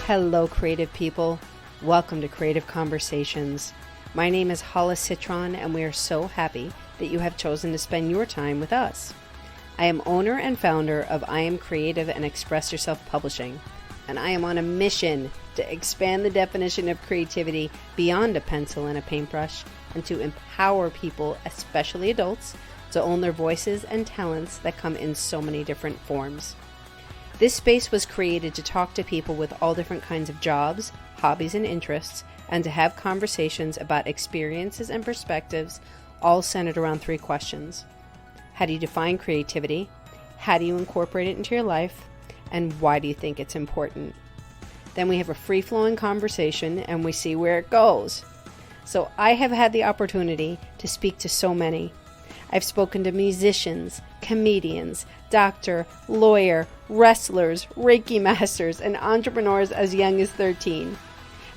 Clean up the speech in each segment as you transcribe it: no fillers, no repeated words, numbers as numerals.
Hello, creative people. Welcome to Creative Conversations. My name is Hayleigh Citron, and we are so happy that you have chosen to spend your time with us. I am owner and founder of I Am Creative and Express Yourself Publishing, and I am on a mission to expand the definition of creativity beyond a pencil and a paintbrush and to empower people, especially adults, to own their voices and talents that come in so many different forms. This space was created to talk to people with all different kinds of jobs, hobbies, and interests, and to have conversations about experiences and perspectives, all centered around three questions. How do you define creativity? How do you incorporate it into your life? And why do you think it's important? Then we have a free-flowing conversation and we see where it goes. So I have had the opportunity to speak to so many. I've spoken to musicians, comedians, doctor, lawyer, wrestlers, Reiki masters, and entrepreneurs as young as 13.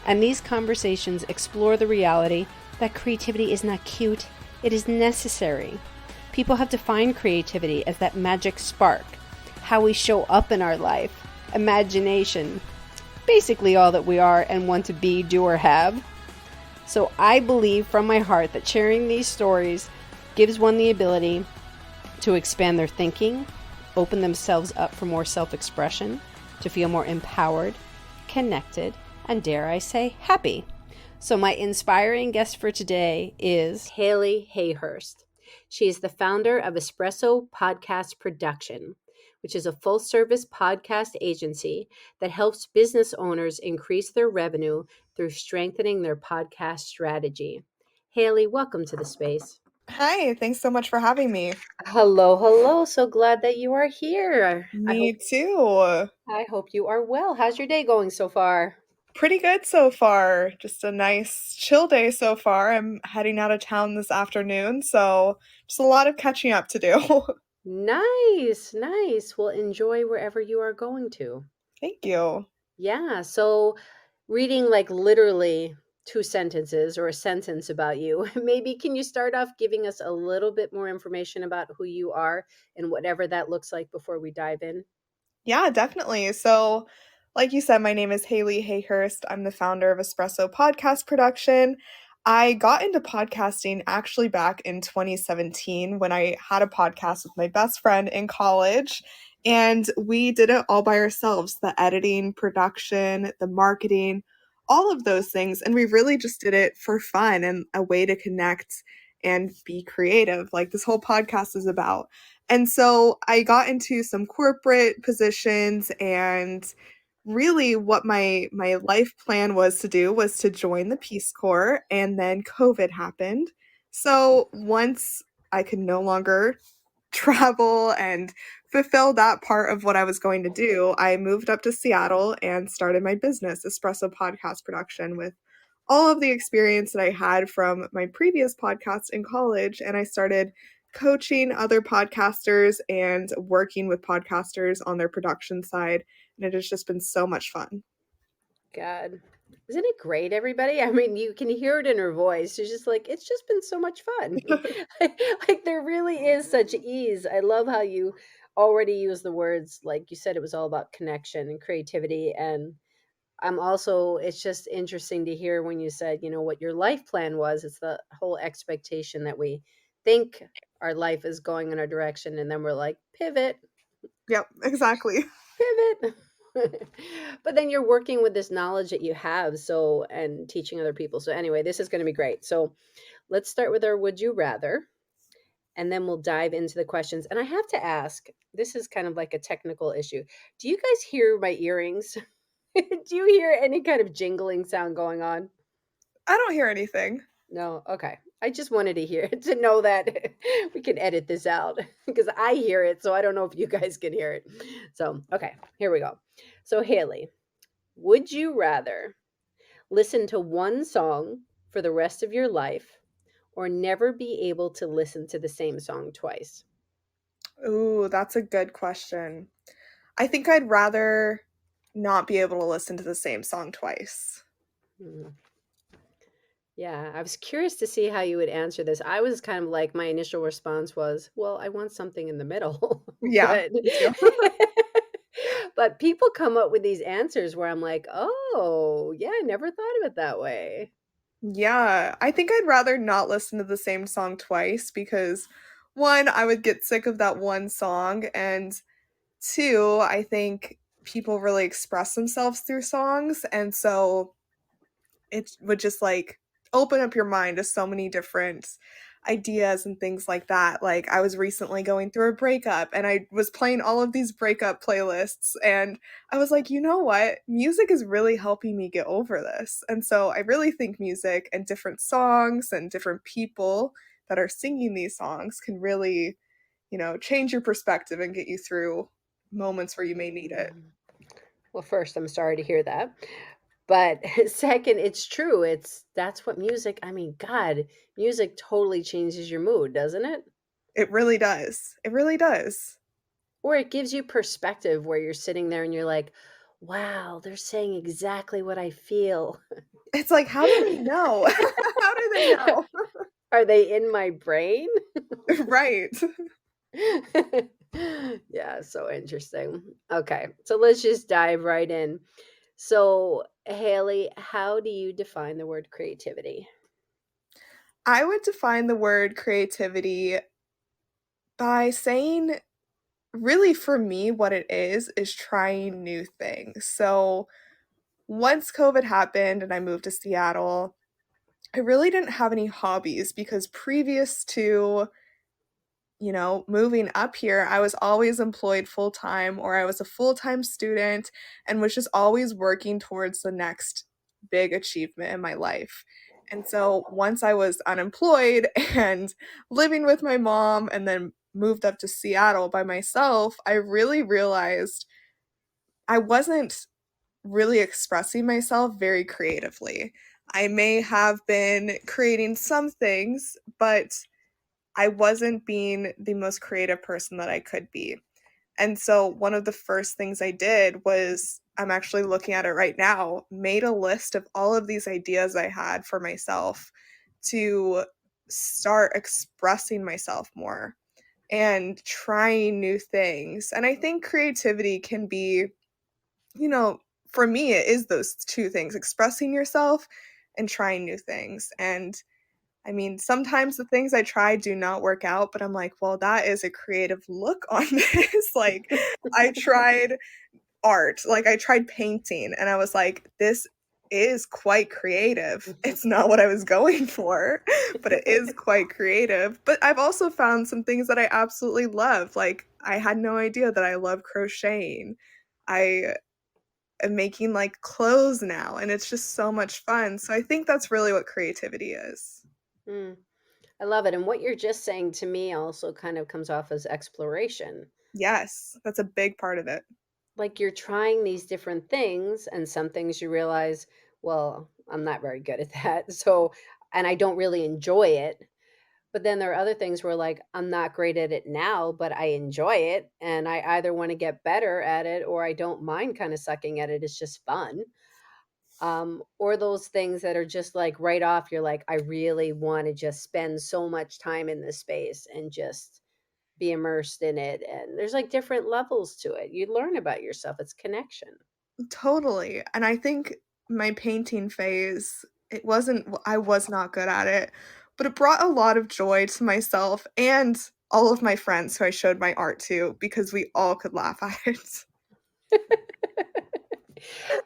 And these conversations explore the reality that creativity is not cute, it is necessary. People have defined creativity as that magic spark, how we show up in our life, imagination, basically all that we are and want to be, do, or have. So I believe from my heart that sharing these stories gives one the ability to expand their thinking, open themselves up for more self-expression, to feel more empowered, connected, and dare I say, happy. So my inspiring guest for today is Hayleigh Hayhurst. She is the founder of Espresso Podcast Production, which is a full-service podcast agency that helps business owners increase their revenue through strengthening their podcast strategy. Hayleigh, welcome to the space. Hi, thanks so much for having me. Hello. So glad that you are here. Me too. I hope you are well. How's your day going so far? Pretty good so far. Just a nice chill day so far. I'm heading out of town this afternoon, so just a lot of catching up to do. Nice. Well, enjoy wherever you are going to. Thank you. Yeah, so reading like literally 2 sentences or a sentence about you, maybe can you start off giving us a little bit more information about who you are and whatever that looks like before we dive in? Yeah, definitely. So, like you said, my name is Hayleigh Hayhurst. I'm the founder of Espresso Podcast Production. I got into podcasting actually back in 2017 when I had a podcast with my best friend in college. And we did it all by ourselves, the editing, production, the marketing, all of those things. And we really just did it for fun and a way to connect and be creative, like this whole podcast is about. And so I got into some corporate positions, and really what my life plan was to do was to join the Peace Corps, and then COVID happened. So once I could no longer travel and fulfill that part of what I was going to do, I moved up to Seattle and started my business, Espresso Podcast Production, with all of the experience that I had from my previous podcasts in college. And I started coaching other podcasters and working with podcasters on their production side. And it has just been so much fun. God, isn't it great, everybody? I mean, you can hear it in her voice. She's just like, it's just been so much fun. Like there really is such ease. I love how you already use the words, like you said, it was all about connection and creativity. And it's just interesting to hear when you said, what your life plan was. It's the whole expectation that we think our life is going in our direction. And then we're like, pivot. Yep, exactly. Pivot. But then you're working with this knowledge that you have, and teaching other people. So anyway, this is going to be great. So let's start with our would you rather, and then we'll dive into the questions. And I have to ask, this is kind of like a technical issue. Do you guys hear my earrings? Do you hear any kind of jingling sound going on? I don't hear anything. No? Okay. I just wanted to know that we can edit this out because I hear it. So I don't know if you guys can hear it. So, okay, here we go. So Hayleigh, would you rather listen to one song for the rest of your life or never be able to listen to the same song twice? Ooh, that's a good question. I think I'd rather not be able to listen to the same song twice. Yeah, I was curious to see how you would answer this. I was kind of like, my initial response was, well, I want something in the middle. Yeah, But, me too. But people come up with these answers where I'm like, oh, yeah, I never thought of it that way. Yeah, I think I'd rather not listen to the same song twice because one, I would get sick of that one song, and two, I think people really express themselves through songs, and so it would just like open up your mind to so many different ideas and things like that. Like I was recently going through a breakup and I was playing all of these breakup playlists and I was like, "You know what? Music is really helping me get over this." And so I really think music and different songs and different people that are singing these songs can really, change your perspective and get you through moments where you may need it. Well, first, I'm sorry to hear that. But second, it's true. That's what music, I mean, God, music totally changes your mood, doesn't it? It really does. It really does. Or it gives you perspective where you're sitting there and you're like, wow, they're saying exactly what I feel. It's like, how do they know? How do they know? Are they in my brain? Right. Yeah, so interesting. Okay, so let's just dive right in. So, Haley, how do you define the word creativity? I would define the word creativity by saying, really, for me, what it is trying new things. So, once COVID happened and I moved to Seattle, I really didn't have any hobbies because previous to moving up here, I was always employed full time or I was a full time student and was just always working towards the next big achievement in my life. And so once I was unemployed and living with my mom and then moved up to Seattle by myself, I really realized I wasn't really expressing myself very creatively. I may have been creating some things, but I wasn't being the most creative person that I could be. And so one of the first things I did was, I'm actually looking at it right now, made a list of all of these ideas I had for myself to start expressing myself more and trying new things. And I think creativity can be, you know, for me, it is those two things, expressing yourself and trying new things. And I mean, sometimes the things I try do not work out, but I'm like, well, that is a creative look on this. Like, I tried art, like, I tried painting, and I was like, this is quite creative. It's not what I was going for, but it is quite creative. But I've also found some things that I absolutely love. Like, I had no idea that I love crocheting. I am making like clothes now, and it's just so much fun. So I think that's really what creativity is. Mm, I love it. And what you're just saying to me also kind of comes off as exploration. Yes, that's a big part of it. Like you're trying these different things, and some things you realize, well, I'm not very good at that. So, and I don't really enjoy it. But then there are other things where, like, I'm not great at it now, but I enjoy it. And I either want to get better at it or I don't mind kind of sucking at it. It's just fun. Or those things that are just like right off, you're like, I really want to just spend so much time in this space and just be immersed in it. And there's like different levels to it. You learn about yourself. It's connection. Totally. And I think my painting phase, I was not good at it, but it brought a lot of joy to myself and all of my friends who I showed my art to because we all could laugh at it.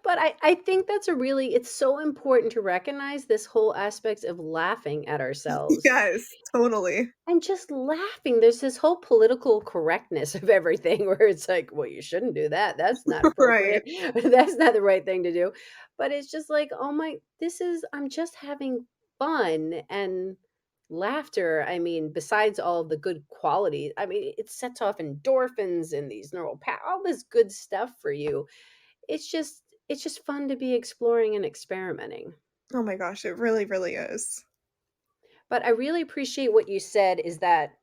But I think that's a really, it's so important to recognize this whole aspect of laughing at ourselves Yes, totally. and just laughing. There's this whole political correctness of everything where it's like, well, you shouldn't do that. That's not Right. appropriate. That's not the right thing to do. But it's just like, oh my, I'm just having fun and laughter. I mean, besides all the good qualities, I mean, it sets off endorphins and these all this good stuff for you. It's just fun to be exploring and experimenting. Oh my gosh, it really, really is. But I really appreciate what you said is that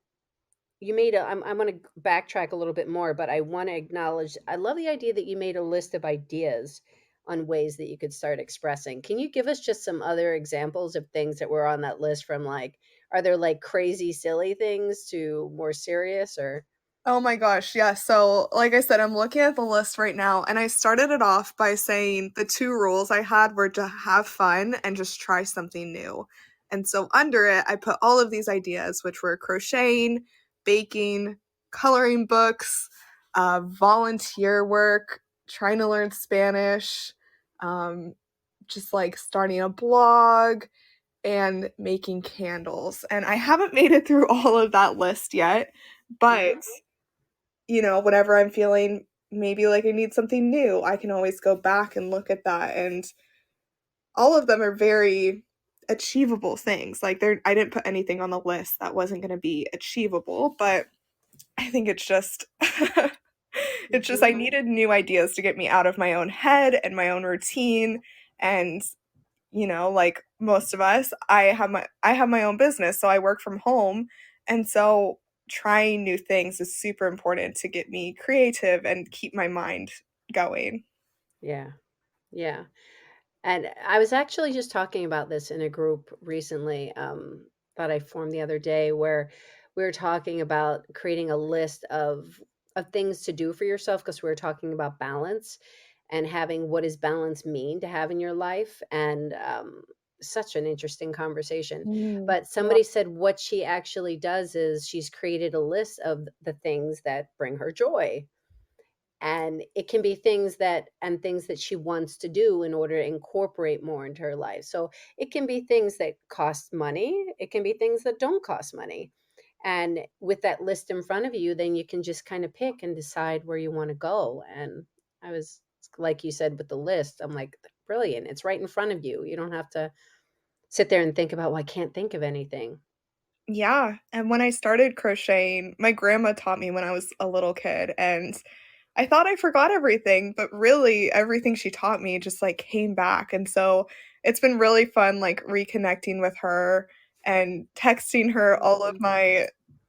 you made I'm going to backtrack a little bit more, but I want to acknowledge I love the idea that you made a list of ideas on ways that you could start expressing. Can you give us just some other examples of things that were on that list from like are there like crazy silly things to more serious or Oh my gosh, yeah. So, like I said, I'm looking at the list right now, and I started it off by saying the two rules I had were to have fun and just try something new. And so, under it, I put all of these ideas, which were crocheting, baking, coloring books, volunteer work, trying to learn Spanish, um, just like starting a blog, and making candles. And I haven't made it through all of that list yet, but whenever I'm feeling maybe like I need something new, I can always go back and look at that. And all of them are very achievable things. Like I didn't put anything on the list that wasn't going to be achievable, but I think it's just it's just I Hmm. needed new ideas to get me out of my own head and my own routine. And like most of us, I have my own business, so I work from home. And so trying new things is super important to get me creative and keep my mind going. Yeah, yeah. And I was actually just talking about this in a group recently, that I formed the other day, where we were talking about creating a list of things to do for yourself, because we were talking about balance and having what does balance mean to have in your life, and such an interesting conversation. Mm, But yeah. somebody said what she actually does is she's created a list of the things that bring her joy, and it can be things that she wants to do in order to incorporate more into her life. So it can be things that cost money, it can be things that don't cost money, and with that list in front of you, then you can just kind of pick and decide where you want to go. And I was, like you said, with the list, I'm like, brilliant, it's right in front of you. You don't have to sit there and think about, well, I can't think of anything. Yeah, and when I started crocheting, my grandma taught me when I was a little kid, and I thought I forgot everything, but really everything she taught me just like came back. And so it's been really fun like reconnecting with her and texting her all of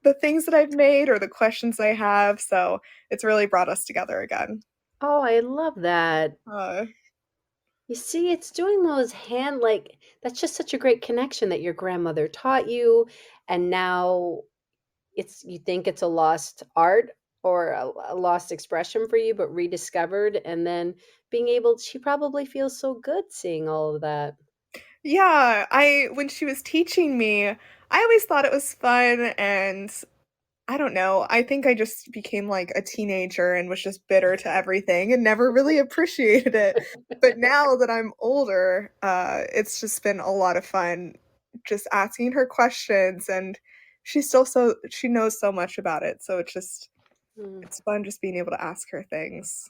the things that I've made or the questions I have. So it's really brought us together again. Oh, I love that. Uh, You see, it's doing those hand, like, that's just such a great connection that your grandmother taught you, and now you think it's a lost art or a lost expression for you, but rediscovered, and then being able, she probably feels so good seeing all of that. yeah, when she was teaching me, I always thought it was fun, and I don't know. I think I just became like a teenager and was just bitter to everything and never really appreciated it. But now that I'm older, it's just been a lot of fun just asking her questions, and she knows so much about it. So Mm, it's fun just being able to ask her things.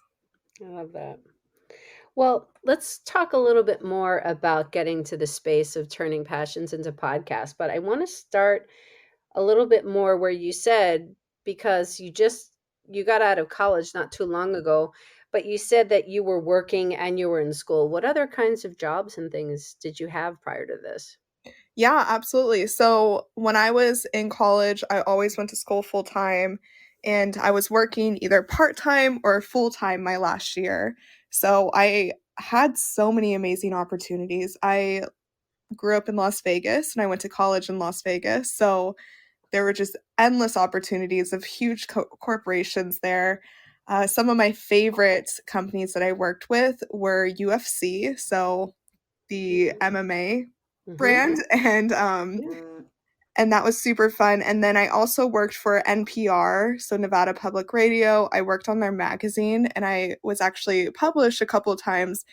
I love that. Well, let's talk a little bit more about getting to the space of turning passions into podcasts, but I want to start a little bit more where you said, because you got out of college not too long ago, but you said that you were working and you were in school. What other kinds of jobs and things did you have prior to this? Yeah, absolutely. So when I was in college, I always went to school full time, and I was working either part time or full time my last year. So I had so many amazing opportunities. I grew up in Las Vegas and I went to college in Las Vegas. So there were just endless opportunities of huge corporations there. Some of my favorite companies that I worked with were UFC, so the MMA Mm-hmm. brand, and that was super fun. And then I also worked for NPR, so Nevada Public Radio. I worked on their magazine, and I was actually published a couple of times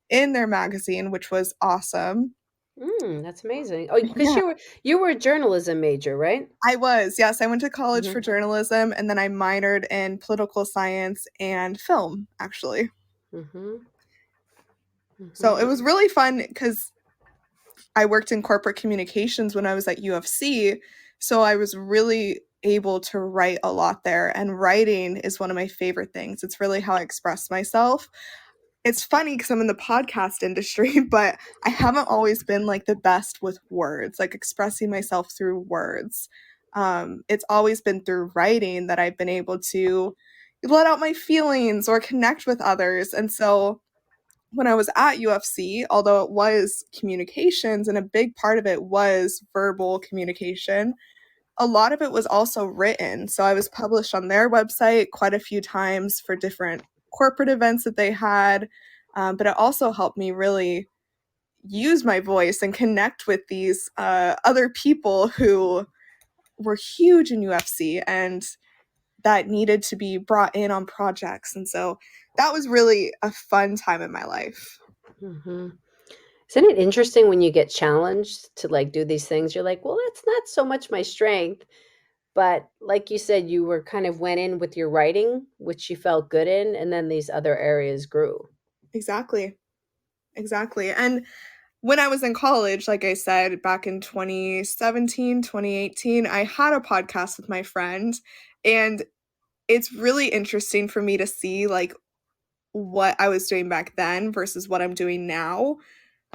in their magazine, which was awesome. That's amazing. Oh, because Yeah, you were a journalism major, right? I was. Yes, I went to college for Mm-hmm. journalism, and then I minored in political science and film, actually. Mm-hmm. So Mm-hmm. it was really fun because I worked in corporate communications when I was at UFC, so I was really able to write a lot there, and writing is one of my favorite things. It's really how I express myself. It's funny because I'm in the podcast industry, but I haven't always been like the best with words, like expressing myself through words. It's always been through writing that I've been able to let out my feelings or connect with others. And so when I was at UFC, although it was communications and a big part of it was verbal communication, a lot of it was also written. So I was published on their website quite a few times for different corporate events that they had. But it also helped me really use my voice and connect with these other people who were huge in UFC and that needed to be brought in on projects. And so that was really a fun time in my life. Mm-hmm. Isn't it interesting when you get challenged to like do these things? You're like, well, that's not so much my strength. But like you said, you were kind of went in with your writing, which you felt good in, and then these other areas grew. Exactly. Exactly. And when I was in college, like I said, back in 2017, 2018, I had a podcast with my friend. And it's really interesting for me to see like what I was doing back then versus what I'm doing now.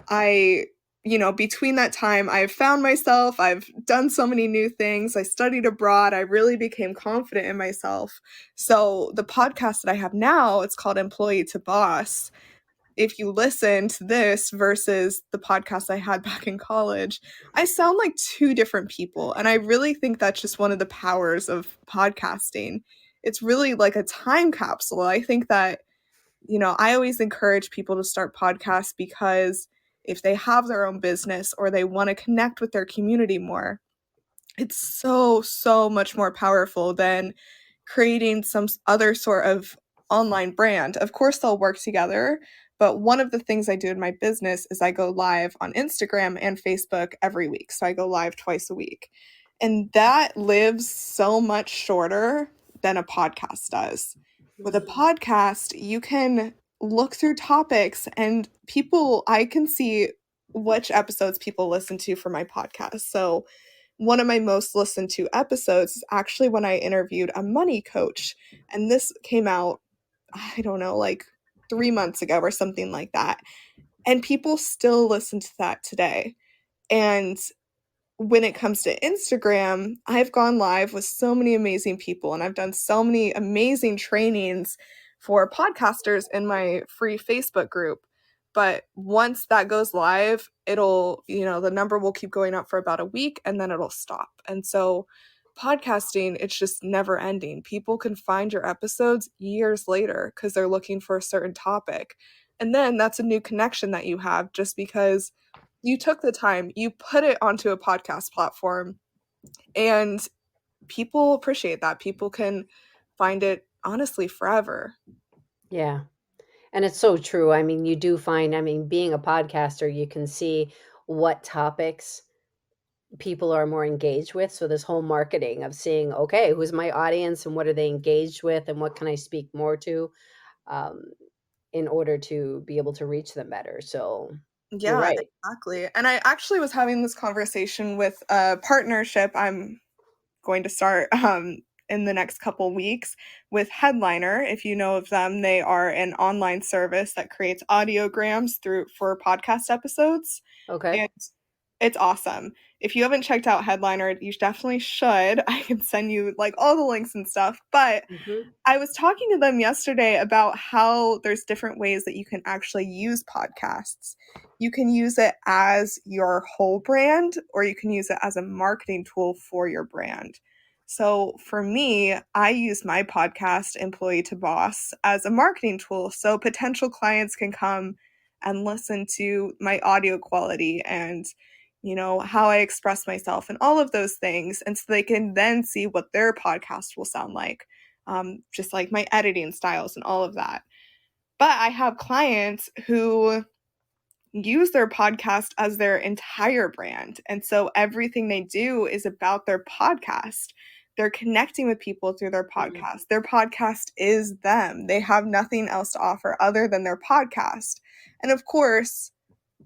Between that time, I've found myself, I've done so many new things. I studied abroad. I really became confident in myself. So the podcast that I have now, it's called Employee to Boss. If you listen to this versus the podcast I had back in college, I sound like two different people. And I really think that's just one of the powers of podcasting. It's really like a time capsule. I think that, I always encourage people to start podcasts because if they have their own business or they want to connect with their community more, it's so, so much more powerful than creating some other sort of online brand. Of course, they'll work together, but one of the things I do in my business is I go live on Instagram and Facebook every week. So I go live twice a week. And that lives so much shorter than a podcast does. With a podcast, you can look through topics and I can see which episodes people listen to for my podcast. So one of my most listened to episodes is actually when I interviewed a money coach. And this came out, I don't know, like 3 months ago or something like that. And people still listen to that today. And when it comes to Instagram, I've gone live with so many amazing people and I've done so many amazing trainings for podcasters in my free Facebook group. But once that goes live, the number will keep going up for about a week and then it'll stop. And so podcasting, it's just never ending. People can find your episodes years later because they're looking for a certain topic. And then that's a new connection that you have just because you took the time, you put it onto a podcast platform, and people appreciate that. People can find it honestly forever. Yeah. And it's so true. I mean, you do find, I mean, being a podcaster, you can see what topics people are more engaged with. So this whole marketing of seeing, okay, who's my audience and what are they engaged with and what can I speak more to um, in order to be able to reach them better. So you're Yeah, right. exactly. And I actually was having this conversation with a partnership I'm going to start in the next couple weeks with Headliner. If you know of them, they are an online service that creates audiograms for podcast episodes. Okay. And it's awesome. If you haven't checked out Headliner, you definitely should. I can send you like all the links and stuff. But Hmm. I was talking to them yesterday about how there's different ways that you can actually use podcasts. You can use it as your whole brand, or you can use it as a marketing tool for your brand. So for me, I use my podcast, Employee to Boss, as a marketing tool. So potential clients can come and listen to my audio quality and how I express myself and all of those things. And so they can then see what their podcast will sound like, just like my editing styles and all of that. But I have clients who use their podcast as their entire brand. And so everything they do is about their podcast. They're connecting with people through their podcast. Their podcast is them. They have nothing else to offer other than their podcast. And of course,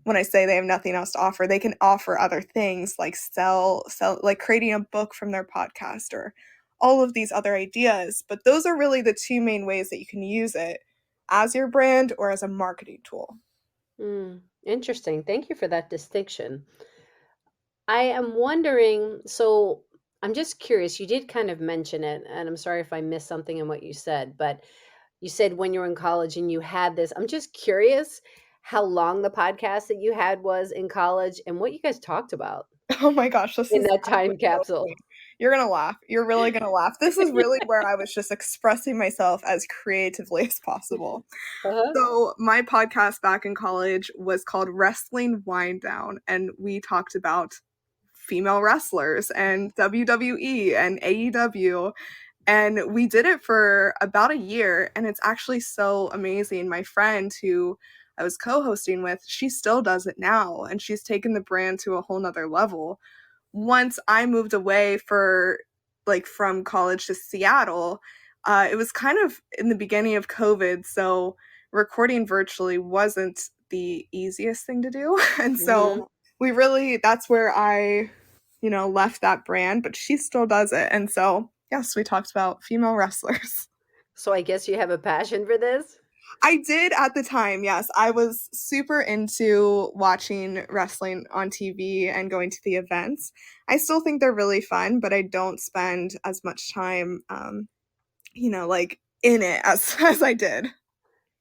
when I say they have nothing else to offer, they can offer other things like sell like creating a book from their podcast or all of these other ideas. But those are really the two main ways that you can use it as your brand or as a marketing tool. Interesting. Thank you for that distinction. I am wondering, so I'm just curious. You did kind of mention it, and I'm sorry if I missed something in what you said, but you said when you were in college and you had this. I'm just curious how long the podcast that you had was in college and what you guys talked about Oh my gosh, this in is that time actually so capsule. funny. You're gonna laugh. You're really gonna laugh. This is really where I was just expressing myself as creatively as possible. Uh-huh. So my podcast back in college was called Wrestling Wind Down, and we talked about female wrestlers and WWE and AEW. And we did it for about a year, and it's actually so amazing. My friend who I was co-hosting with, she still does it now, and she's taken the brand to a whole nother level. Once I moved away from college to Seattle, it was kind of in the beginning of COVID, so recording virtually wasn't the easiest thing to do. And so that's where I, left that brand, but she still does it. And so, yes, we talked about female wrestlers. So I guess you have a passion for this? I did at the time, yes. I was super into watching wrestling on TV and going to the events. I still think they're really fun, but I don't spend as much time, in it as I did.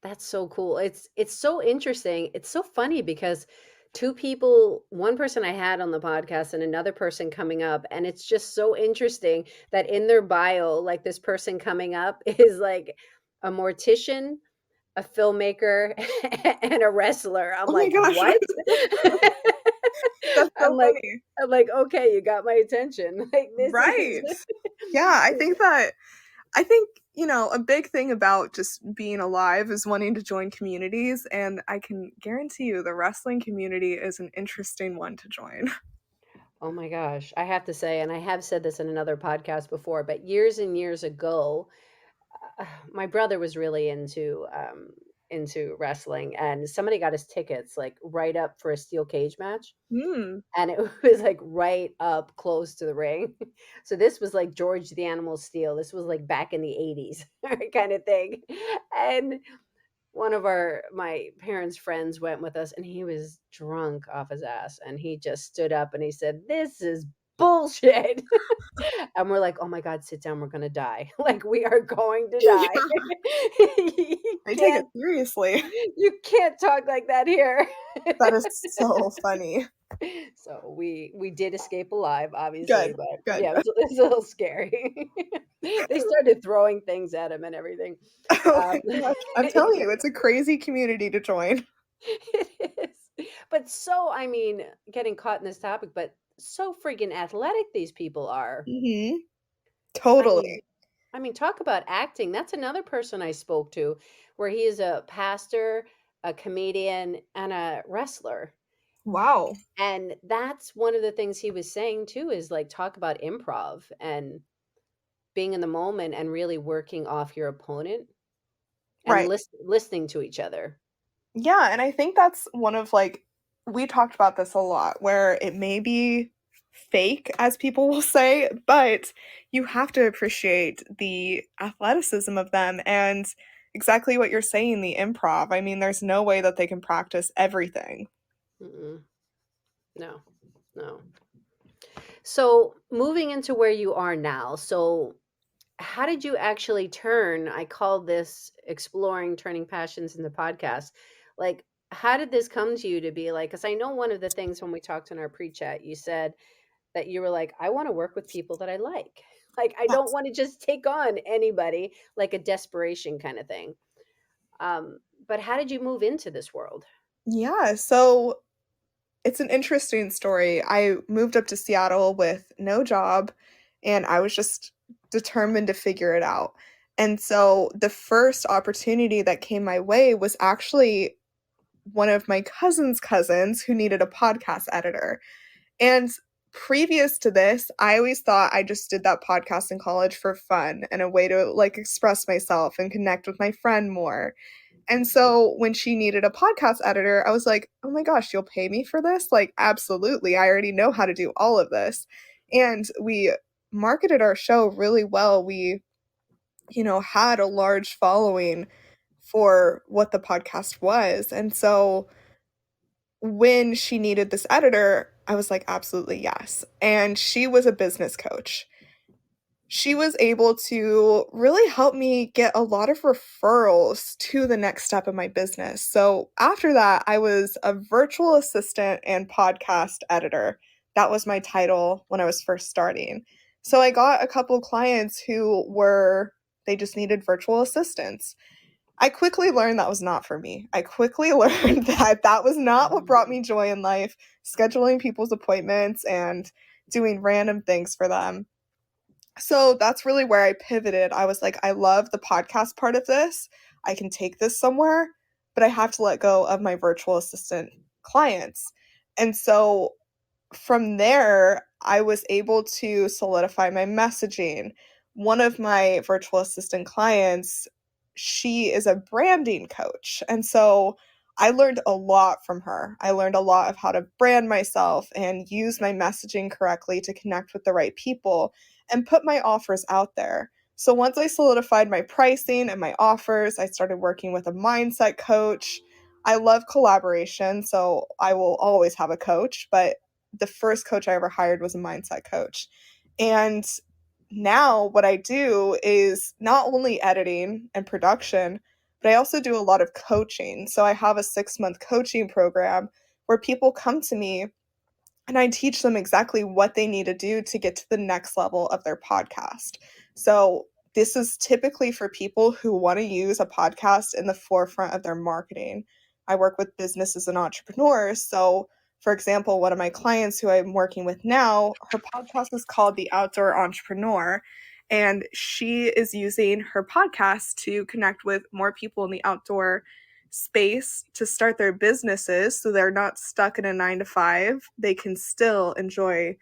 That's so cool. It's so interesting. It's so funny because two people, one person I had on the podcast and another person coming up, and it's just so interesting that in their bio, like this person coming up is like a mortician, a filmmaker, and a wrestler. I'm Oh my like, gosh. what? That's so I'm funny. like, okay, you got my attention. Like this Right. is Yeah, I think, a big thing about just being alive is wanting to join communities, and I can guarantee you the wrestling community is an interesting one to join. Oh my gosh. I have to say, and I have said this in another podcast before, but years and years ago, my brother was really into wrestling, and somebody got his tickets like right up for a steel cage match. And it was like right up close to the ring. So this was like George the Animal Steel. This was like back in the 80s kind of thing. And one of my parents' friends went with us, and he was drunk off his ass, and he just stood up and he said, "This is bullshit." And we're like, "Oh my God, sit down, we're gonna die." Like we are going to Yeah. die. I take it seriously. You can't talk like that here. That is so funny. So we did escape alive, obviously, Good, but good, yeah, good. it was a little scary. They started throwing things at him and everything. Oh my gosh. I'm telling you, it's a crazy community to join. It is. But so, I mean, getting caught in this topic, but so freaking athletic these people are. Mm-hmm. I mean, Totally. I mean, talk about acting. That's another person I spoke to where he is a pastor, a comedian, and a wrestler. Wow. And that's one of the things he was saying too, is like talk about improv and being in the moment and really working off your opponent and Right. listening to each other. Yeah, and I think that's one of we talked about this a lot, where it may be fake, as people will say, but you have to appreciate the athleticism of them and exactly what you're saying, the improv. I mean, there's no way that they can practice everything. Mm-mm. No, no. So moving into where you are now. So how did you actually turn? I called this exploring turning passions into podcast. Like, how did this come to you to be like, because I know one of the things when we talked in our pre-chat, you said that you were like, I want to work with people that I like. Like, I don't Yes. want to just take on anybody, like a desperation kind of thing. But how did you move into this world? Yeah, so it's an interesting story. I moved up to Seattle with no job, and I was just determined to figure it out. And so the first opportunity that came my way was actually one of my cousin's cousins who needed a podcast editor. And previous to this, I always thought I just did that podcast in college for fun and a way to express myself and connect with my friend more. And so when she needed a podcast editor, I was like, oh my gosh, you'll pay me for this? Like, absolutely. I already know how to do all of this. And we marketed our show really well. We, had a large following for what the podcast was. And so when she needed this editor, I was like, absolutely yes. And she was a business coach. She was able to really help me get a lot of referrals to the next step of my business. So after that, I was a virtual assistant and podcast editor. That was my title when I was first starting. So I got a couple clients they just needed virtual assistants. I quickly learned that was not for me. I quickly learned that was not what brought me joy in life, scheduling people's appointments and doing random things for them. So that's really where I pivoted. I was like, I love the podcast part of this. I can take this somewhere, but I have to let go of my virtual assistant clients. And so from there, I was able to solidify my messaging. One of my virtual assistant clients, she is a branding coach. And so I learned a lot from her. I learned a lot of how to brand myself and use my messaging correctly to connect with the right people and put my offers out there. So once I solidified my pricing and my offers, I started working with a mindset coach. I love collaboration, so I will always have a coach, but the first coach I ever hired was a mindset coach. And now what I do is not only editing and production, but I also do a lot of coaching. So I have a 6-month coaching program where people come to me and I teach them exactly what they need to do to get to the next level of their podcast. So this is typically for people who want to use a podcast in the forefront of their marketing. I work with businesses and entrepreneurs. So, for example, one of my clients who I'm working with now, her podcast is called The Outdoor Entrepreneur. And she is using her podcast to connect with more people in the outdoor space to start their businesses so they're not stuck in a 9 to 5. They can still enjoy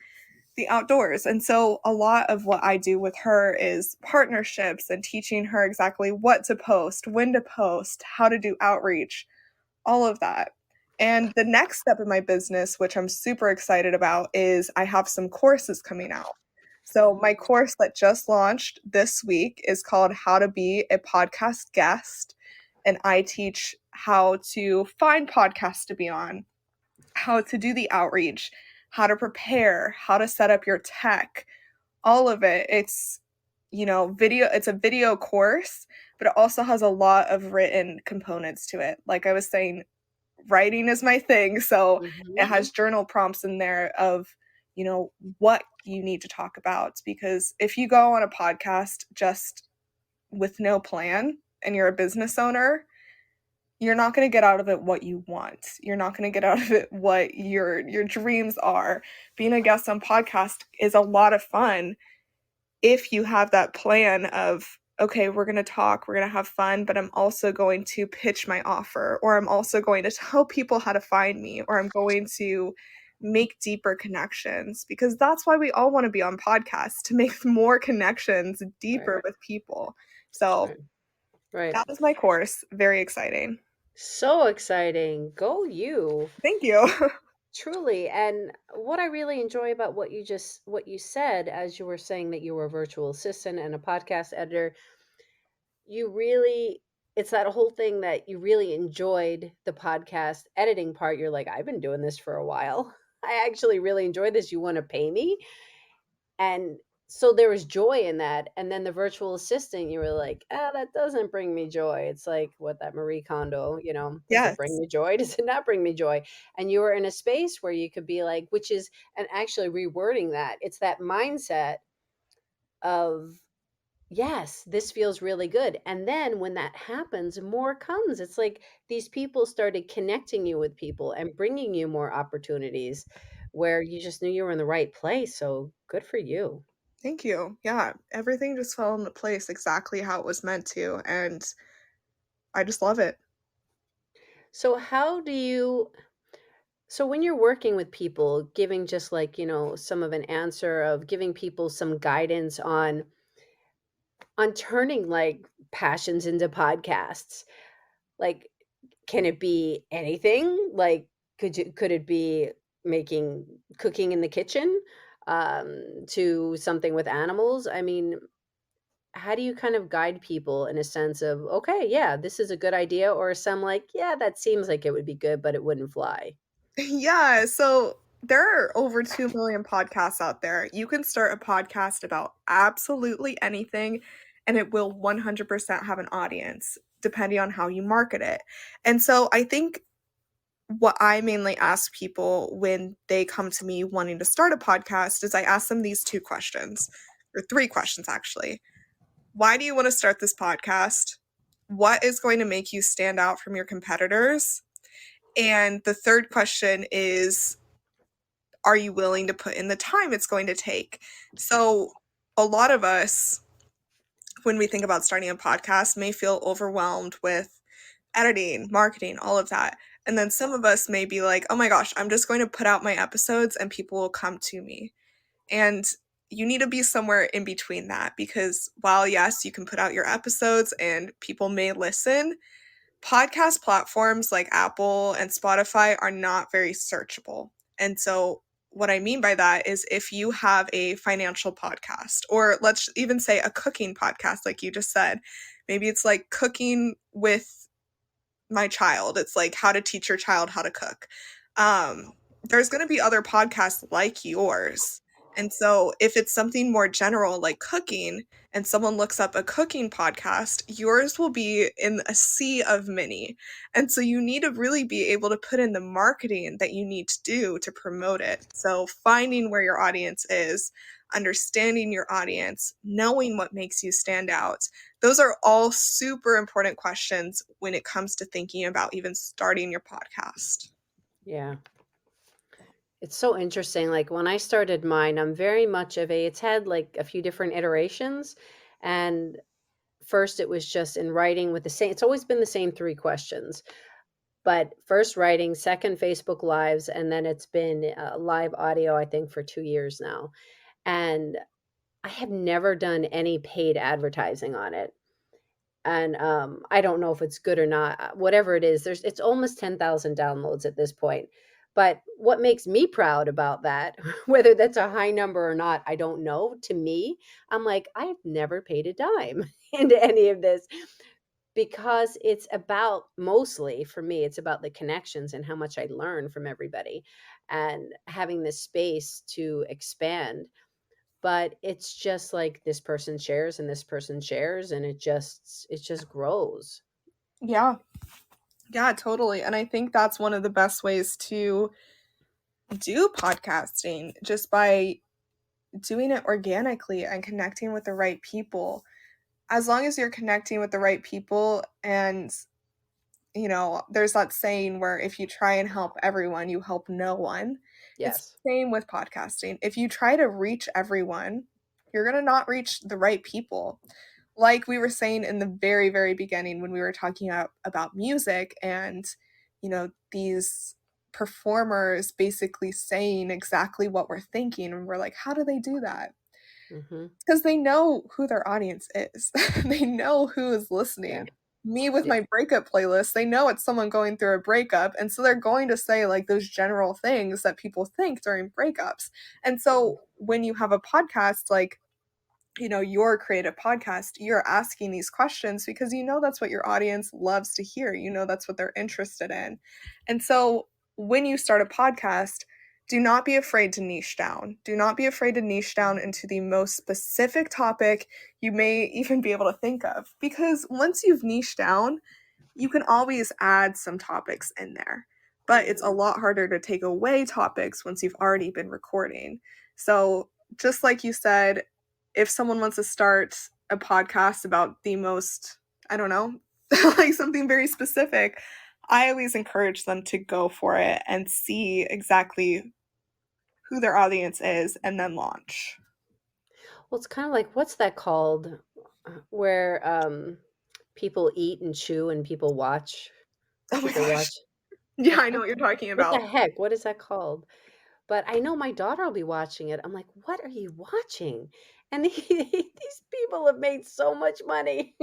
the outdoors. And so a lot of what I do with her is partnerships and teaching her exactly what to post, when to post, how to do outreach, all of that. And the next step in my business, which I'm super excited about, is I have some courses coming out. So my course that just launched this week is called How to Be a Podcast Guest. And I teach how to find podcasts to be on, how to do the outreach, how to prepare, how to set up your tech, all of it. It's a video course, but it also has a lot of written components to it. Like I was saying, writing is my thing. So it has journal prompts in there of, what you need to talk about. Because if you go on a podcast just with no plan and you're a business owner, you're not going to get out of it what you want. You're not going to get out of it what your dreams are. Being a guest on podcast is a lot of fun if you have that plan of, okay, we're going to talk, we're going to have fun, but I'm also going to pitch my offer, or I'm also going to tell people how to find me, or I'm going to make deeper connections, because that's why we all want to be on podcasts, to make more connections deeper with people. So that was my course. Very exciting. So exciting. Go you. Thank you. Truly. And what I really enjoy about what you said, as you were saying that you were a virtual assistant and a podcast editor, it's that whole thing that you really enjoyed the podcast editing part. You're like, I've been doing this for a while. I actually really enjoy this. You want to pay me? And so there was joy in that. And then the virtual assistant, you were like, that doesn't bring me joy. It's like what that Marie Kondo, does it bring me joy? Does it not bring me joy? And you were in a space where you could be like, and actually rewording that, it's that mindset of, yes, this feels really good. And then when that happens, more comes. It's like these people started connecting you with people and bringing you more opportunities where you just knew you were in the right place. So good for you. Thank you. Yeah, everything just fell into place exactly how it was meant to, and I just love it. So when you're working with people, giving just like, some of an answer of giving people some guidance on turning like passions into podcasts, like, can it be anything? Like, could it be making cooking in the kitchen, to something with animals? I mean, how do you kind of guide people in a sense of, okay, yeah, this is a good idea, or some like, yeah, that seems like it would be good, but it wouldn't fly? Yeah, so there are over 2 million podcasts out there. You can start a podcast about absolutely anything, and it will 100% have an audience, depending on how you market it. And so I think what I mainly ask people when they come to me wanting to start a podcast is I ask them these 2 questions. or three questions actually. Why do you want to start this podcast? What is going to make you stand out from your competitors? And the third question is, are you willing to put in the time it's going to take? So a lot of us, when we think about starting a podcast, may feel overwhelmed with editing, marketing, all of that. And then some of us may be like, oh my gosh, I'm just going to put out my episodes and people will come to me. And you need to be somewhere in between that, because while, yes, you can put out your episodes and people may listen, podcast platforms like Apple and Spotify are not very searchable. And so what I mean by that is if you have a financial podcast, or let's even say a cooking podcast, like you just said, maybe it's like cooking with my child. It's like how to teach your child how to cook. There's going to be other podcasts like yours. And so if it's something more general like cooking and someone looks up a cooking podcast, yours will be in a sea of many. And so you need to really be able to put in the marketing that you need to do to promote it. So finding where your audience is, understanding your audience, knowing what makes you stand out. Those are all super important questions when it comes to thinking about even starting your podcast. Yeah. It's so interesting. Like when I started mine, I'm very much of it's had like a few different iterations. And first it was just in writing with the same, it's always been the same three questions. But first writing, second Facebook Lives, and then it's been live audio, I think, for 2 years now. And I have never done any paid advertising on it. And I don't know if it's good or not. Whatever it is, it's almost 10,000 downloads at this point. But what makes me proud about that, whether that's a high number or not, I don't know. To me, I'm like, I've never paid a dime into any of this, because it's about, mostly for me, it's about the connections and how much I learn from everybody and having this space to expand. But it's just like this person shares and this person shares, and it just grows. Yeah. Yeah, totally. And I think that's one of the best ways to do podcasting, just by doing it organically and connecting with the right people. As long as you're connecting with the right people, and there's that saying where if you try and help everyone, you help no one. It's Yes. the same with podcasting. If you try to reach everyone, you're going to not reach the right people. Like we were saying in the very, very beginning when we were talking about music and, these performers basically saying exactly what we're thinking. And we're like, how do they do that? Mm-hmm. Because they know who their audience is. They know who is Yeah. listening. Me with Yeah. my breakup playlist, they know it's someone going through a breakup. And so they're going to say like those general things that people think during breakups. And so when you have a podcast like, your creative podcast, you're asking these questions because that's what your audience loves to hear. That's what they're interested in. And so when you start a podcast, do not be afraid to niche down. Do not be afraid to niche down into the most specific topic you may even be able to think of. Because once you've niched down, you can always add some topics in there. But it's a lot harder to take away topics once you've already been recording. So just like you said, if someone wants to start a podcast about the most, I don't know, like something very specific, I always encourage them to go for it and see exactly who their audience is and then launch. Well, it's kind of like, what's that called? Where people eat and chew and people watch. Oh my People gosh. watch. Yeah, I I know can't. what you're talking What the about. heck? What is that called? But I know my daughter will be watching it. I'm like, what are you watching? And these people have made so much money.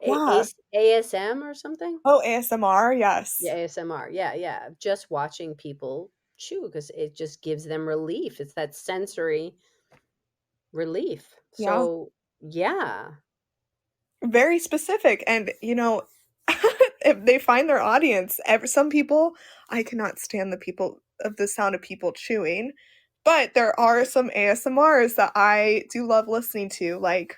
Yeah. ASM or something? Oh, ASMR, yes. Yeah, ASMR. Yeah, yeah. Just watching people chew because it just gives them relief. It's that sensory relief. Yeah. So, yeah. Very specific. And, if they find their audience, some people, I cannot stand the sound of people chewing, but there are some ASMRs that I do love listening to, like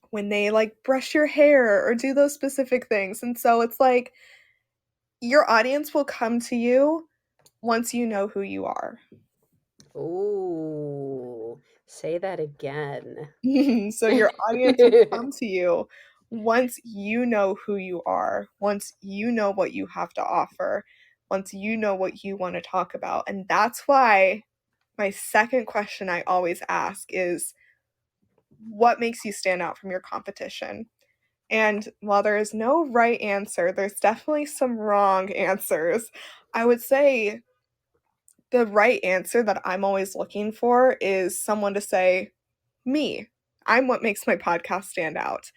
when they like brush your hair or do those specific things. And so it's like your audience will come to you once you know who you are. Ooh. Say that again. So your audience will come to you once you know who you are, once you know what you have to offer, once you know what you want to talk about. And that's why my second question I always ask is, what makes you stand out from your competition? And while there is no right answer, there's definitely some wrong answers. I would say the right answer that I'm always looking for is someone to say, me. I'm what makes my podcast stand out.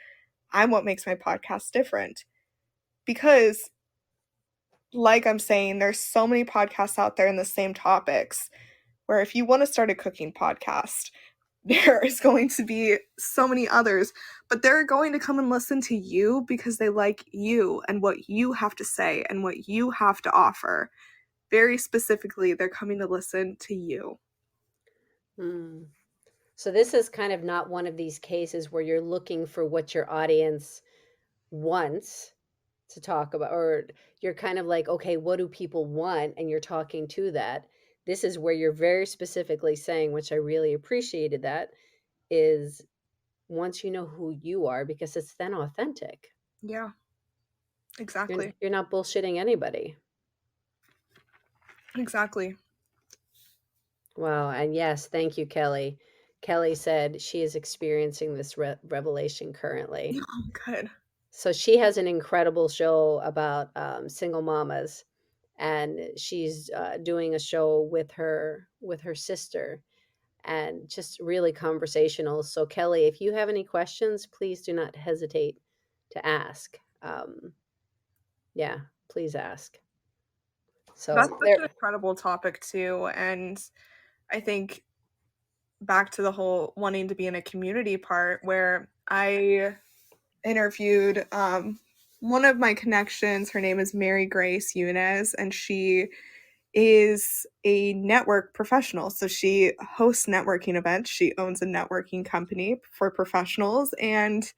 I'm what makes my podcast different. Because, like I'm saying, there's so many podcasts out there in the same topics where if you want to start a cooking podcast, there is going to be so many others, but they're going to come and listen to you because they like you and what you have to say and what you have to offer. Very specifically, they're coming to listen to you. Hmm. So this is kind of not one of these cases where you're looking for what your audience wants to talk about, or you're kind of like, okay, what do people want? And you're talking to that. This is where you're very specifically saying, which I really appreciated that, is once you know who you are, because it's then authentic. Yeah, You're, exactly. you're not bullshitting anybody. Exactly. Wow. And yes, thank you, Kelly. Kelly said she is experiencing this revelation currently. Oh, good. So she has an incredible show about single mamas, and she's doing a show with her sister, and just really conversational. So Kelly, if you have any questions, please do not hesitate to ask. Yeah, please ask. So That's such an there. incredible topic, too. And I think back to the whole wanting to be in a community part where I interviewed one of my connections. Her name is Mary Grace Yunez, and she is a network professional. So she hosts networking events. She owns a networking company for professionals. And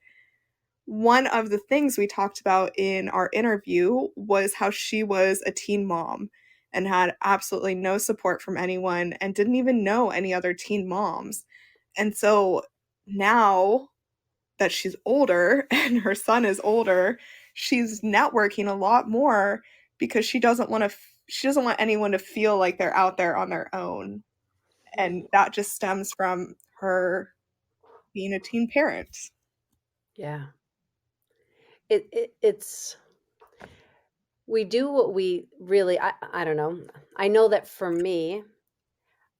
one of the things we talked about in our interview was how she was a teen mom and had absolutely no support from anyone and didn't even know any other teen moms. And so now that she's older and her son is older, she's networking a lot more because she doesn't want anyone to feel like they're out there on their own. And that just stems from her being a teen parent. Yeah. It's we do what we really, I don't know. I know that for me,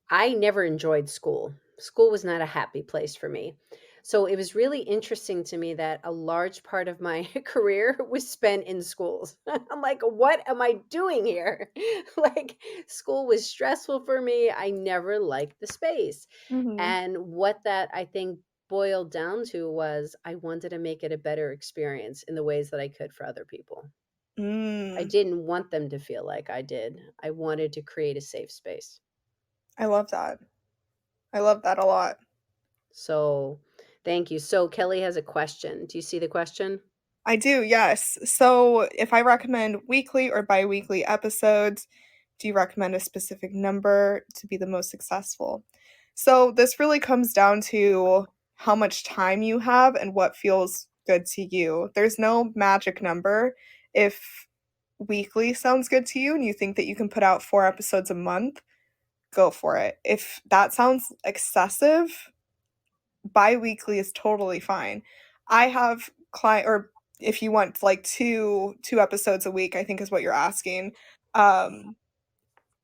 I never enjoyed school. School was not a happy place for me. So it was really interesting to me that a large part of my career was spent in schools. I'm like, what am I doing here? Like, school was stressful for me. I never liked the space. Mm-hmm. And what that I think boiled down to was I wanted to make it a better experience in the ways that I could for other people. I Mm, didn't want them to feel like I did. I wanted to create a safe space. I love that. I love that a lot. So, thank you. So, Kelly has a question. Do you see the question? I do, yes. So, if I recommend weekly or bi-weekly episodes, do you recommend a specific number to be the most successful? So, this really comes down to how much time you have and what feels good to you. There's no magic number. If weekly sounds good to you and you think that you can put out 4 episodes a month, go for it. If that sounds excessive, bi-weekly is totally fine. I have client or if you want like two episodes a week, I think is what you're asking. Um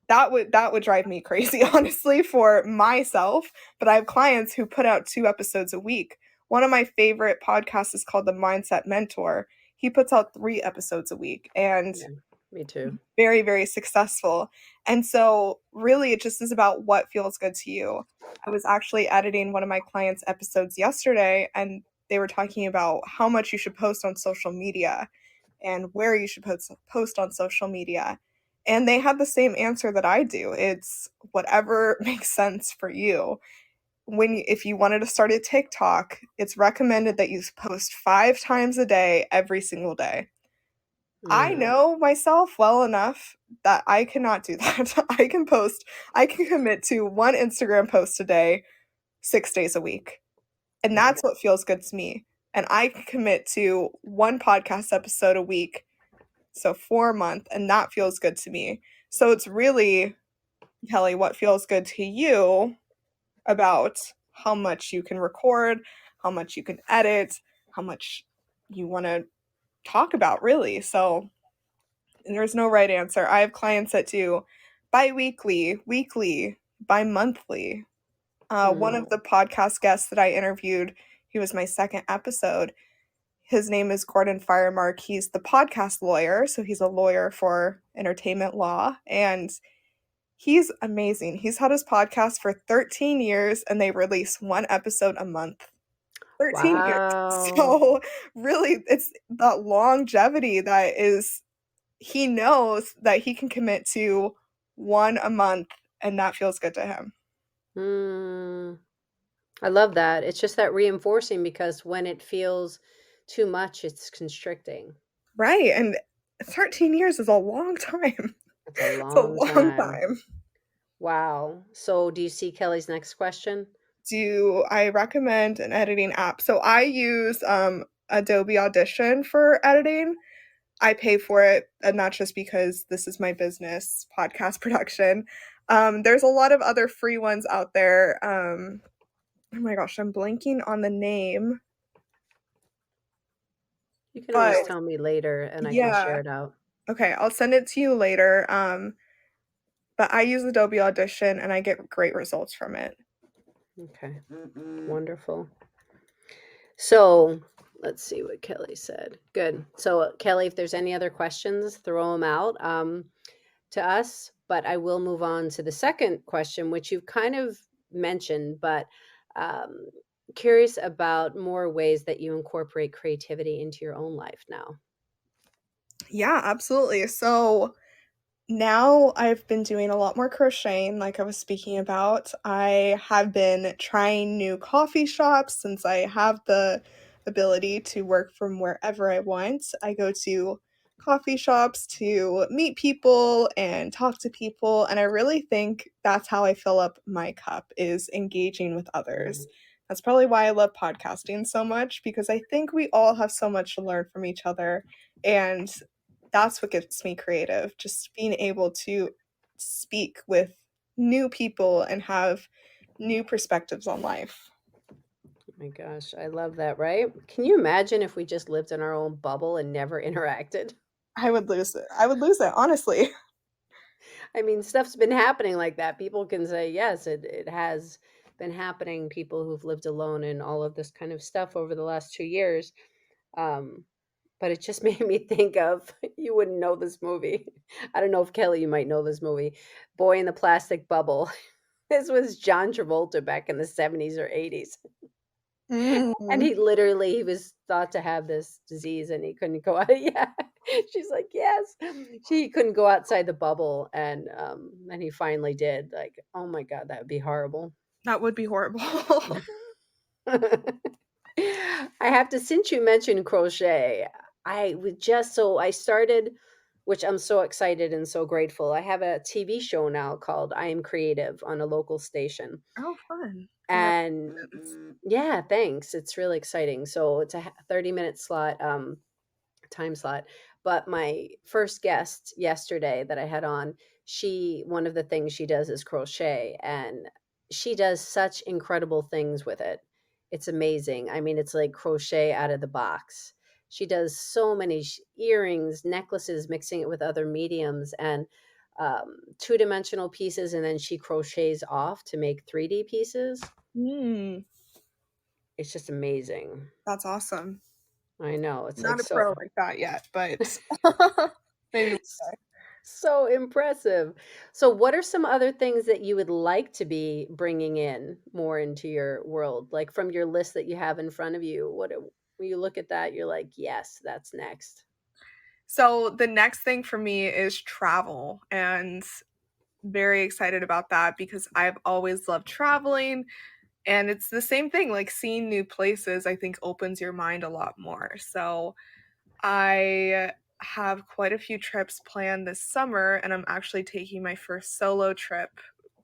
that would drive me crazy honestly for myself, but I have clients who put out 2 episodes a week. One of my favorite podcasts is called The Mindset Mentor. He puts out 3 episodes a week and Yeah, me too. very, very successful. And so, really, it just is about what feels good to you. I was actually editing one of my clients' episodes yesterday, and they were talking about how much you should post on social media and where you should post on social media. And they had the same answer that I do. It's whatever makes sense for you. If you wanted to start a TikTok, it's recommended that you post 5 times a day, every single day. I Mm, know myself well enough that I cannot do that. I can commit to one Instagram post a day 6 days a week. And that's what feels good to me. And I can commit to one podcast episode a week, so 4 a month, and that feels good to me. So it's really, Kelly, what feels good to you about how much you can record, how much you can edit, how much you want to talk about, really. So there's no right answer. I have clients that do bi-weekly, weekly, bi-monthly. One of the podcast guests that I interviewed, he was my second episode. His name is Gordon Firemark. He's the podcast lawyer, so he's a lawyer for entertainment law, and he's amazing. He's had his podcast for 13 years, and they release one episode a month. 13 years. Wow. So really, it's that longevity that is, he knows that he can commit to one a month, and that feels good to him. I love that. It's just that reinforcing, because when it feels too much, it's constricting. Right. And 13 years is a long time. It's a It's a long long time. time. Wow. So do you see Kelly's next question? Do I recommend an editing app? So I use Adobe Audition for editing. I pay for it, and not just because this is my business, podcast production. There's a lot of other free ones out there. Oh my gosh, I'm blanking on the name. You can always tell me later, and I can share it out. Okay, I'll send it to you later. But I use Adobe Audition, and I get great results from it. Okay. Wonderful. So let's see what Kelly said. Good. So Kelly, if there's any other questions, throw them out to us. But I will move on to the second question, which you've kind of mentioned, but curious about more ways that you incorporate creativity into your own life now. Yeah, absolutely. So now I've been doing a lot more crocheting, like I was speaking about. I have been trying new coffee shops since I have the ability to work from wherever I want. I go to coffee shops to meet people and talk to people, and I really think that's how I fill up my cup, is engaging with others. That's probably why I love podcasting so much, because I think we all have so much to learn from each other, and that's what gets me creative, just being able to speak with new people and have new perspectives on life. Oh my gosh, I love that, right? Can you imagine if we just lived in our own bubble and never interacted? I would lose it. I would lose it, honestly. I mean, stuff's been happening like that. People can say, yes, it has been happening. People who've lived alone and all of this kind of stuff over the last 2 years. But it just made me think of, you wouldn't know this movie. I don't know if Kelly, you might know this movie, Boy in the Plastic Bubble. This was John Travolta back in the 70s or 80s. And he was thought to have this disease, and he couldn't go out. Yeah. She's like, yes. He couldn't go outside the bubble, and he finally did. Like, oh my God, that would be horrible. That would be horrible. I have to, since you mentioned crochet, I started, which I'm so excited and so grateful. I have a TV show now called I Am Creative on a local station. Oh, fun. And yeah, thanks. It's really exciting. So it's a 30-minute slot, time slot. But my first guest yesterday that I had on, one of the things she does is crochet, and she does such incredible things with it. It's amazing. I mean, it's like crochet out of the box. She does so many earrings, necklaces, mixing it with other mediums, and two-dimensional pieces, and then she crochets off to make 3D pieces. It's just amazing. That's awesome. I know. It's not like a pro like that yet, but maybe so impressive. So what are some other things that you would like to be bringing in more into your world? Like from your list that you have in front of you, when you look at that, you're like, yes, that's next. So the next thing for me is travel, and very excited about that because I've always loved traveling, and it's the same thing, like seeing new places, I think opens your mind a lot more. So I have quite a few trips planned this summer, and I'm actually taking my first solo trip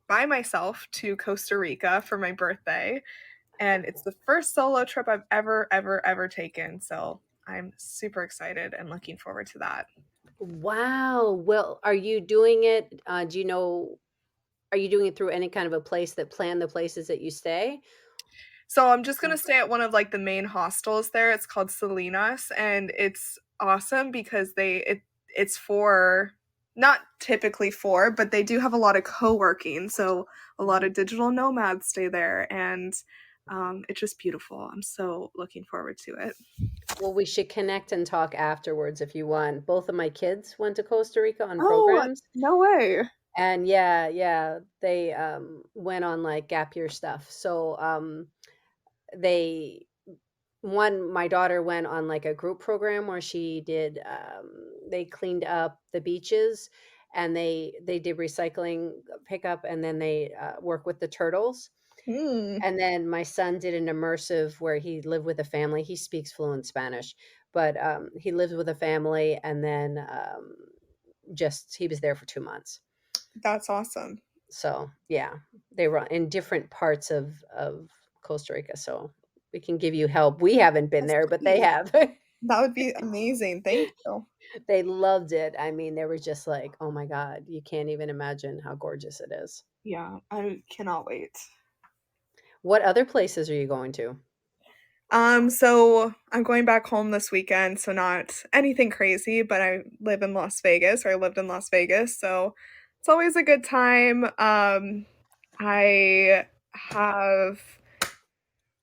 by myself to Costa Rica for my birthday. And it's the first solo trip I've ever taken. So I'm super excited and looking forward to that. Wow. Well, are you doing it? Do you know, are you doing it through any kind of a place that plan the places that you stay? So I'm just gonna stay at one of like the main hostels there. It's called Salinas, and it's awesome because it's for not typically for, but they do have a lot of co-working. So a lot of digital nomads stay there, and it's just beautiful. I'm so looking forward to it. Well, we should connect and talk afterwards if you want. Both of my kids went to Costa Rica on Oh, programs. no way. And yeah, they went on like gap year stuff. So they my daughter went on like a group program where she did they cleaned up the beaches, and they did recycling pickup, and then they work with the turtles. Hmm, And then my son did an immersive where he lived with a family. He speaks fluent Spanish, but he lived with a family, and then just he was there for 2 months. that's awesome. So yeah, they were in different parts of Costa Rica. So we can give you help. We haven't been Yes, there, but they please. have. That would be amazing. Thank you. They loved it. I mean, they were just like, oh my God, you can't even imagine how gorgeous it is. Yeah, I cannot wait. What other places are you going to? So I'm going back home this weekend, so not anything crazy, but I live in Las Vegas, or I lived in Las Vegas, so it's always a good time. I have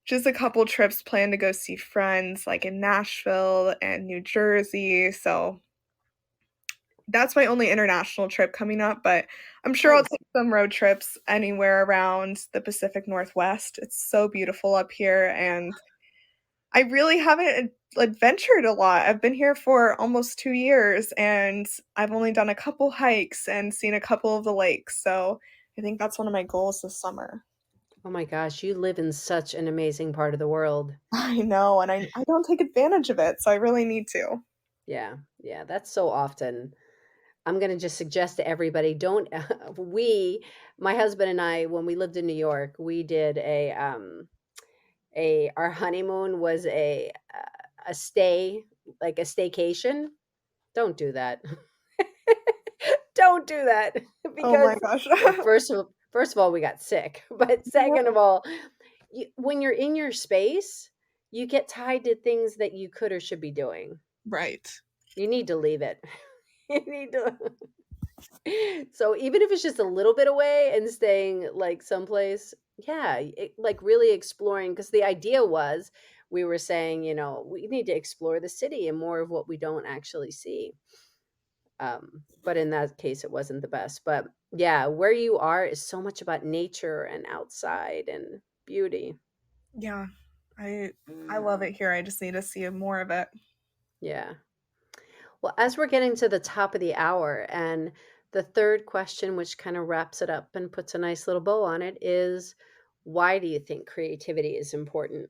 just a couple trips planned to go see friends, like in Nashville and New Jersey, so that's my only international trip coming up, but I'm sure I'll Nice. take some road trips anywhere around the Pacific Northwest. It's so beautiful up here, and I really haven't adventured a lot. I've been here for almost 2 years, and I've only done a couple hikes and seen a couple of the lakes, so I think that's one of my goals this summer. Oh my gosh, you live in such an amazing part of the world. I know, and I don't take advantage of it, so I really need to. Yeah, that's so often. I'm going to just suggest to everybody, don't we my husband and I, when we lived in New York, we did a our honeymoon was a stay, like a staycation. Don't do that. Don't do that Oh my because gosh. well, first of all, we got sick, but second of all, when you're in your space, you get tied to things that you could or should be doing. Right. You need to leave it. You need to. So even if it's just a little bit away and staying like someplace, yeah, like really exploring, because the idea was we were saying, we need to explore the city and more of what we don't actually see. But in that case, it wasn't the best. But yeah, where you are is so much about nature and outside and beauty. Yeah. I love it here. I just need to see more of it. Yeah. Well, as we're getting to the top of the hour, and the third question, which kind of wraps it up and puts a nice little bow on it, is why do you think creativity is important?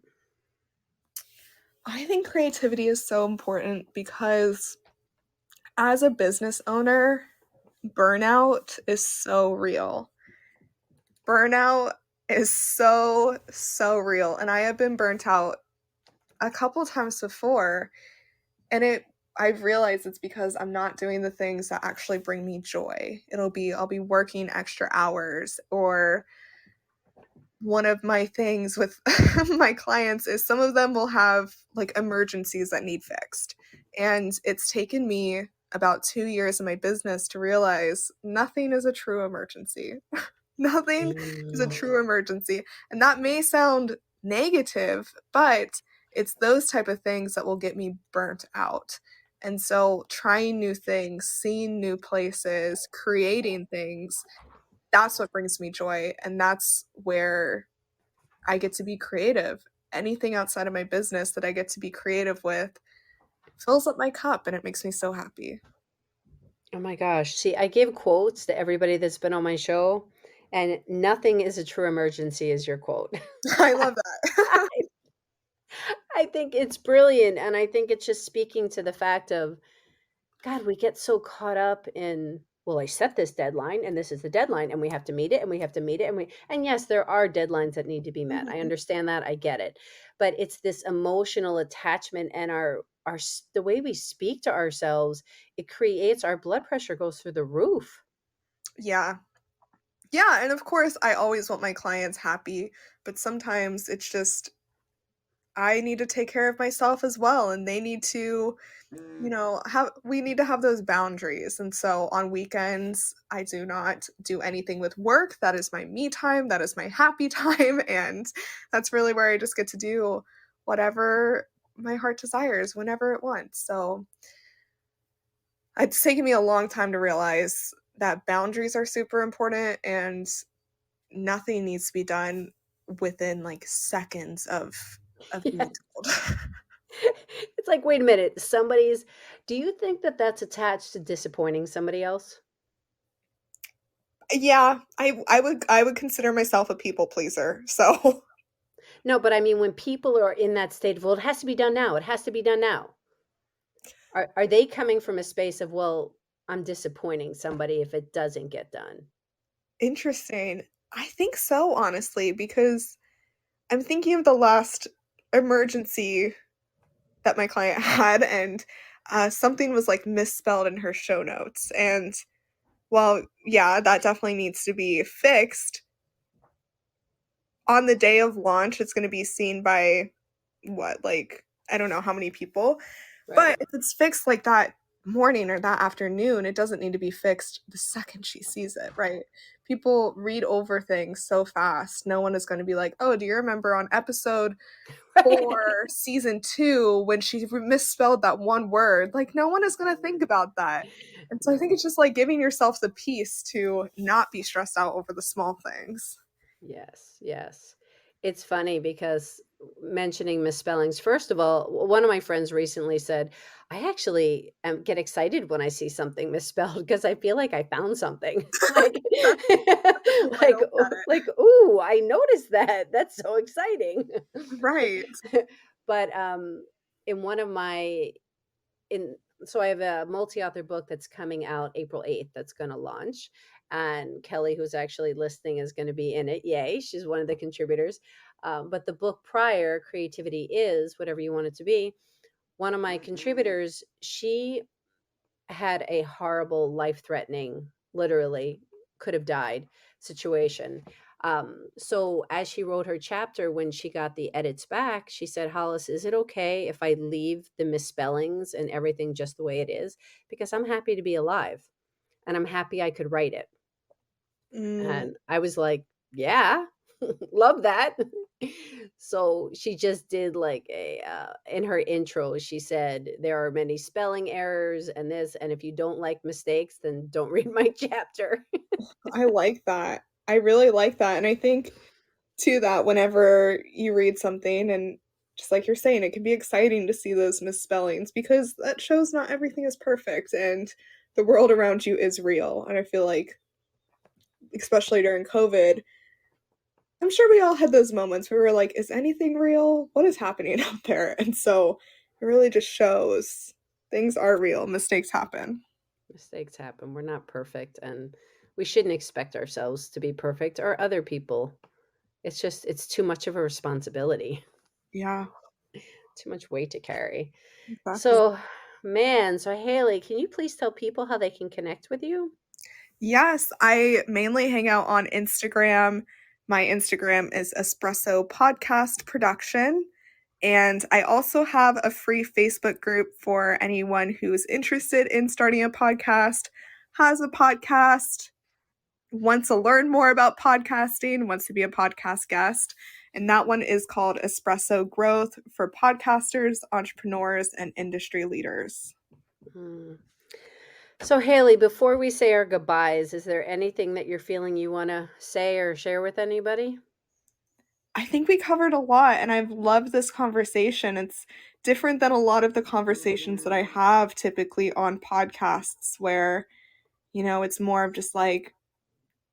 I think creativity is so important because as a business owner, burnout is so real. Burnout is so real, and I have been burnt out a couple times before, and I've realized it's because I'm not doing the things that actually bring me joy. I'll be working extra hours, or one of my things with my clients is some of them will have like emergencies that need fixed. And it's taken me about 2 years in my business to realize nothing is a true emergency. Nothing is a Mm. true emergency. And that may sound negative, but it's those type of things that will get me burnt out. And so trying new things, seeing new places, creating things, that's what brings me joy. And that's where I get to be creative. Anything outside of my business that I get to be creative with fills up my cup and it makes me so happy. Oh my gosh. See, I give quotes to everybody that's been on my show, and nothing is a true emergency is your quote. I love that. I, I think it's brilliant. And I think it's just speaking to the fact of, God, we get so caught up in well, I set this deadline and this is the deadline and we have to meet it and we have to meet it and yes, there are deadlines that need to be met. I Mhm. understand that. I get it. But it's this emotional attachment and the way we speak to ourselves, it creates our blood pressure goes through the roof. Yeah. Yeah, and of course, I always want my clients happy, but sometimes it's just I need to take care of myself as well, and they need to, have we need to have those boundaries. And so on weekends, I do not do anything with work. That is my me time, that is my happy time, and that's really where I just get to do whatever my heart desires whenever it wants. So it's taken me a long time to realize that boundaries are super important and nothing needs to be done within like seconds of Yeah. being told. It's like, wait a minute, do you think that that's attached to disappointing somebody else? Yeah, I would consider myself a people pleaser. So No, but I mean, when people are in that state of, well, it has to be done now. It has to be done now. Are they coming from a space of, well, I'm disappointing somebody if it doesn't get done? interesting. I think so, honestly, because I'm thinking of the last emergency that my client had, and something was like misspelled in her show notes. And well, yeah, that definitely needs to be fixed. On the day of launch, it's going to be seen by what, like, I don't know how many people. Right. But if it's fixed like that morning or that afternoon, it doesn't need to be fixed the second she sees it, right? People read over things so fast. No one is going to be like, oh, do you remember on episode Right. 4, season 2, when she misspelled that one word? Like, no one is going to think about that. And so I think it's just like giving yourself the peace to not be stressed out over the small things. Yes, yes. It's funny because mentioning misspellings, first of all, one of my friends recently said, I actually get excited when I see something misspelled because I feel like I found something. like, Good way to look at ooh, I noticed that. That's so exciting. it. Right. But in one of my in so I have a multi-author book that's coming out April 8th that's going to launch, and Kelly, who's actually listening, is going to be in it. Yay, she's one of the contributors. But the book prior, Creativity Is Whatever You Want It to Be, one of my contributors, she had a horrible, life-threatening, literally could have died situation. So as she wrote her chapter, when she got the edits back, she said, Hollis, is it okay if I leave the misspellings and everything just the way it is? Because I'm happy to be alive and I'm happy I could write it. Mm, And I was like, yeah, love that. So she just did like in her intro, she said, there are many spelling errors and this. And if you don't like mistakes, then don't read my chapter. I like that. I really like that. And I think to that whenever you read something and just like you're saying, it can be exciting to see those misspellings because that shows not everything is perfect and the world around you is real. And I feel like, especially during COVID, I'm sure we all had those moments where we were like, is anything real? What is happening out there? And so it really just shows things are real, mistakes happen. Mistakes happen. We're not perfect. And we shouldn't expect ourselves to be perfect or other people. It's too much of a responsibility, Yeah, too much weight to carry. exactly. So, man, so Haley, can you please tell people how they can connect with you? Yes, I mainly hang out on Instagram. My Instagram is Espresso Podcast Production. And I also have a free Facebook group for anyone who's interested in starting a podcast, has a podcast, wants to learn more about podcasting, wants to be a podcast guest. And that one is called Espresso Growth for podcasters, entrepreneurs, and industry leaders. Mm. So, Haley, before we say our goodbyes, is there anything that you're feeling you want to say or share with anybody? I think we covered a lot, and I've loved this conversation. It's different than a lot of the conversations that I have typically on podcasts where, it's more of just like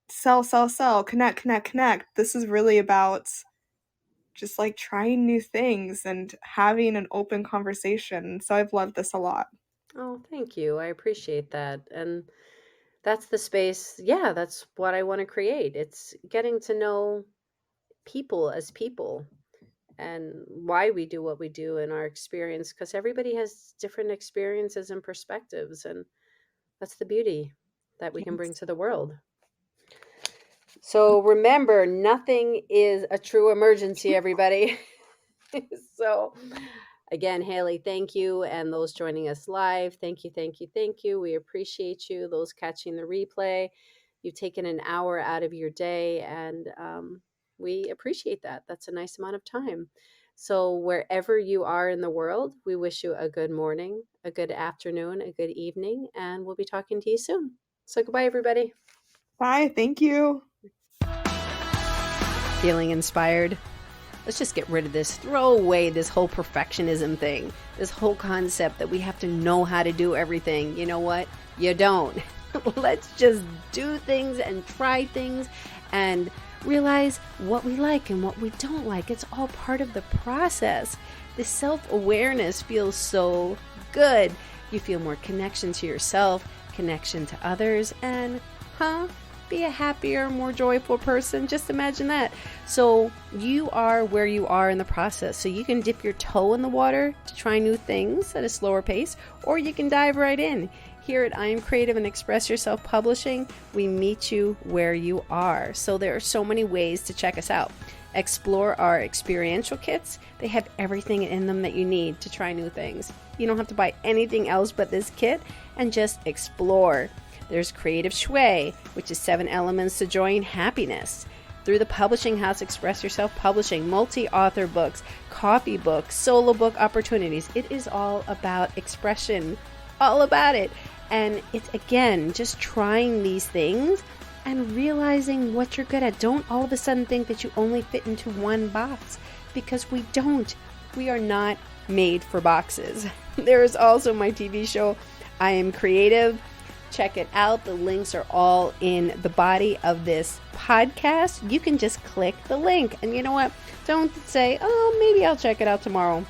sell, sell, sell, connect, connect, connect. This is really about just like trying new things and having an open conversation. So I've loved this a lot. Oh, thank you. I appreciate that. And that's the space. Yeah, that's what I want to create. It's getting to know people as people and why we do what we do in our experience, because everybody has different experiences and perspectives. And that's the beauty that we can bring Yes. to the world. So remember, nothing is a true emergency, everybody. So again, Hayleigh, thank you. And those joining us live, thank you, thank you, thank you. We appreciate you. Those catching the replay, you've taken an hour out of your day, and we appreciate that. That's a nice amount of time. So wherever you are in the world, we wish you a good morning, a good afternoon, a good evening, and we'll be talking to you soon. So goodbye, everybody. Bye. Thank you. Feeling inspired? Let's just get rid of this, throw away this whole perfectionism thing, this whole concept that we have to know how to do everything. You know what? You don't. Let's just do things and try things and realize what we like and what we don't like. It's all part of the process. The self-awareness feels so good. You feel more connection to yourself, connection to others, and be a happier, more joyful person. Just imagine that. So you are where you are in the process. So you can dip your toe in the water to try new things at a slower pace, or you can dive right in. Here at I Am Creative and Express Yourself Publishing, we meet you where you are. So there are so many ways to check us out. Explore our experiential kits. They have everything in them that you need to try new things. You don't have to buy anything else but this kit, and just explore. There's Creative Shui, which is 7 elements to joy and happiness. Through the publishing house, Express Yourself Publishing, multi-author books, coffee books, solo book opportunities. It is all about expression, all about it. And it's, again, just trying these things and realizing what you're good at. Don't all of a sudden think that you only fit into one box, because we don't. We are not made for boxes. There is also my TV show, I Am Creative. Check it out. The links are all in the body of this podcast. You can just click the link. And you know what? Don't say, oh, maybe I'll check it out tomorrow.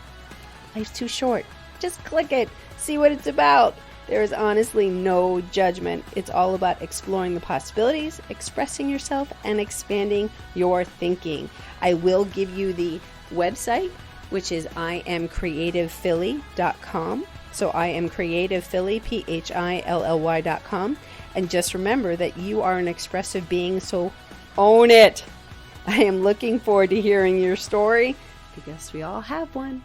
Life's too short. Just click it. See what it's about. There is honestly no judgment. It's all about exploring the possibilities, expressing yourself, and expanding your thinking. I will give you the website, which is iamcreativephilly.com. So I Am Creative Philly, PHILLY.com. And just remember that you are an expressive being, so own it. I am looking forward to hearing your story, because we all have one.